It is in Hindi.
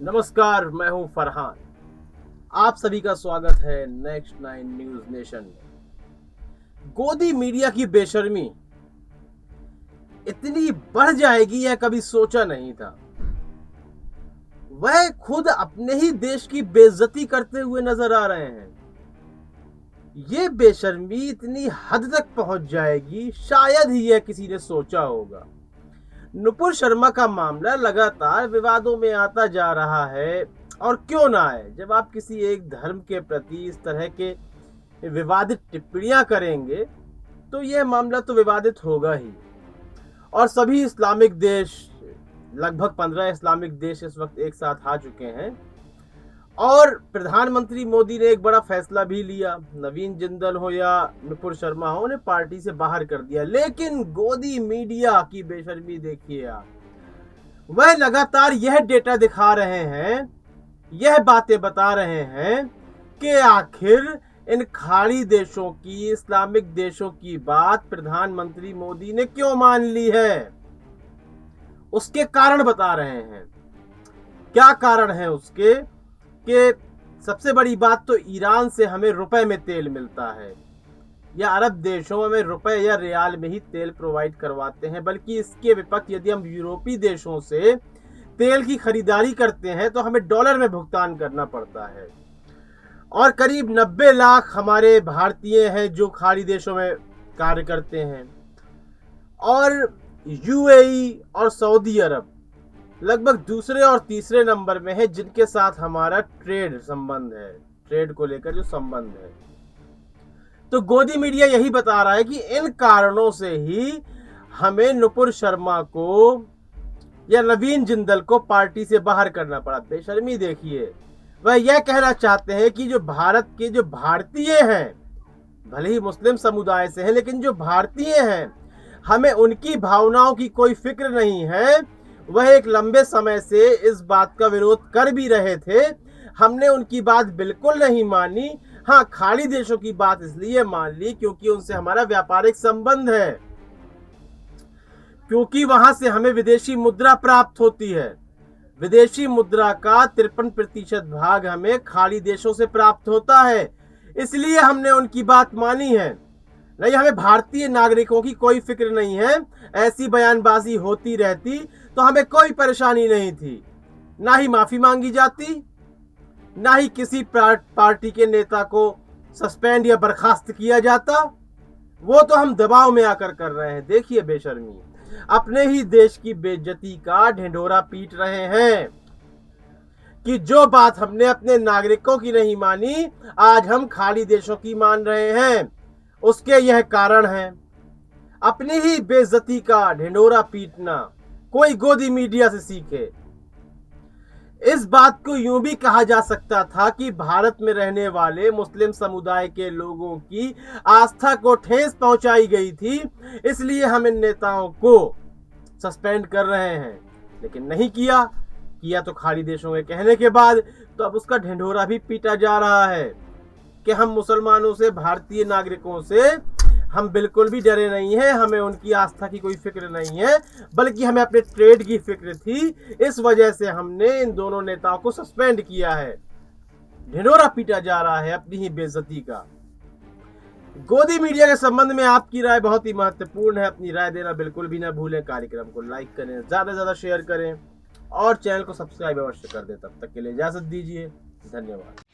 नमस्कार, मैं हूं फरहान। आप सभी का स्वागत है नेक्स्ट 9 न्यूज नेशन में। गोदी मीडिया की बेशर्मी इतनी बढ़ जाएगी यह कभी सोचा नहीं था। वह खुद अपने ही देश की बेइज्जती करते हुए नजर आ रहे हैं। ये बेशर्मी इतनी हद तक पहुंच जाएगी, शायद ही यह किसी ने सोचा होगा। नुपुर शर्मा का मामला लगातार विवादों में आता जा रहा है, और क्यों ना आए। जब आप किसी एक धर्म के प्रति इस तरह के विवादित टिप्पणियां करेंगे तो यह मामला तो विवादित होगा ही। और सभी इस्लामिक देश, लगभग 15 इस्लामिक देश इस वक्त एक साथ आ चुके हैं, और प्रधानमंत्री मोदी ने एक बड़ा फैसला भी लिया। नवीन जिंदल हो या नुपुर शर्मा हो, उन्हें पार्टी से बाहर कर दिया। लेकिन गोदी मीडिया की बेशर्मी देखिए आप। वह लगातार यह डेटा दिखा रहे हैं, यह बातें बता रहे हैं कि आखिर इन खाड़ी देशों की, इस्लामिक देशों की बात प्रधानमंत्री मोदी ने क्यों मान ली है। उसके कारण बता रहे हैं। क्या कारण है उसके? कि सबसे बड़ी बात तो ईरान से हमें रुपए में तेल मिलता है, या अरब देशों में रुपए या रियाल में ही तेल प्रोवाइड करवाते हैं। बल्कि इसके विपक्ष यदि हम यूरोपीय देशों से तेल की खरीदारी करते हैं तो हमें डॉलर में भुगतान करना पड़ता है। और करीब 90 लाख हमारे भारतीय हैं जो खाड़ी देशों में कार्य करते हैं। और यूएई और सऊदी अरब लगभग दूसरे और तीसरे नंबर में है जिनके साथ हमारा ट्रेड संबंध है, ट्रेड को लेकर जो संबंध है। तो गोदी मीडिया यही बता रहा है कि इन कारणों से ही हमें नुपुर शर्मा को या नवीन जिंदल को पार्टी से बाहर करना पड़ा। बेशर्मी देखिए। वह यह कहना चाहते हैं कि जो भारत के जो भारतीय हैं, भले ही मुस्लिम समुदाय से हैं, लेकिन जो भारतीय हैं, हमें उनकी भावनाओं की कोई फिक्र नहीं है। वह एक लंबे समय से इस बात का विरोध कर भी रहे थे, हमने उनकी बात बिल्कुल नहीं मानी। हाँ, खाड़ी देशों की बात इसलिए मान ली क्योंकि उनसे हमारा व्यापारिक संबंध है, क्योंकि वहां से हमें विदेशी मुद्रा प्राप्त होती है। विदेशी मुद्रा का 53% भाग हमें खाड़ी देशों से प्राप्त होता है, इसलिए हमने उनकी बात मानी है। नहीं, हमें भारतीय नागरिकों की कोई फिक्र नहीं है। ऐसी बयानबाजी होती रहती तो हमें कोई परेशानी नहीं थी, ना ही माफी मांगी जाती, ना ही किसी पार्टी के नेता को सस्पेंड या बर्खास्त किया जाता। वो तो हम दबाव में आकर कर रहे हैं। देखिए बेशर्मी, अपने ही देश की बेइज्जती का ढिंढोरा पीट रहे हैं कि जो बात हमने अपने नागरिकों की नहीं मानी, आज हम खाड़ी देशों की मान रहे हैं। उसके यह कारण है, अपनी ही बेइज्जती का ढिंढोरा पीटना। कोई गोदी मीडिया से सीखे। इस बात को यूं भी कहा जा सकता था कि भारत में रहने वाले मुस्लिम समुदाय के लोगों की आस्था को ठेस पहुंचाई गई थी, इसलिए हम इन नेताओं को सस्पेंड कर रहे हैं। लेकिन नहीं किया तो खाड़ी देशों के कहने के बाद तो अब उसका ढिंढोरा भी पीटा जा रहा है कि हम मुसलमानों से, भारतीय नागरिकों से हम बिल्कुल भी डरे नहीं हैं, हमें उनकी आस्था की कोई फिक्र नहीं है, बल्कि हमें अपने ट्रेड की फिक्र थी। इस वजह से हमने इन दोनों नेताओं को सस्पेंड किया है। ढिंढोरा पीटा जा रहा है अपनी ही बेइज्जती का। गोदी मीडिया के संबंध में आपकी राय बहुत ही महत्वपूर्ण है। अपनी राय देना बिल्कुल भी ना भूलें। कार्यक्रम को लाइक करें, ज्यादा से ज्यादा शेयर करें और चैनल को सब्सक्राइब अवश्य कर दें। तब तक के लिए इजाजत दीजिए। धन्यवाद।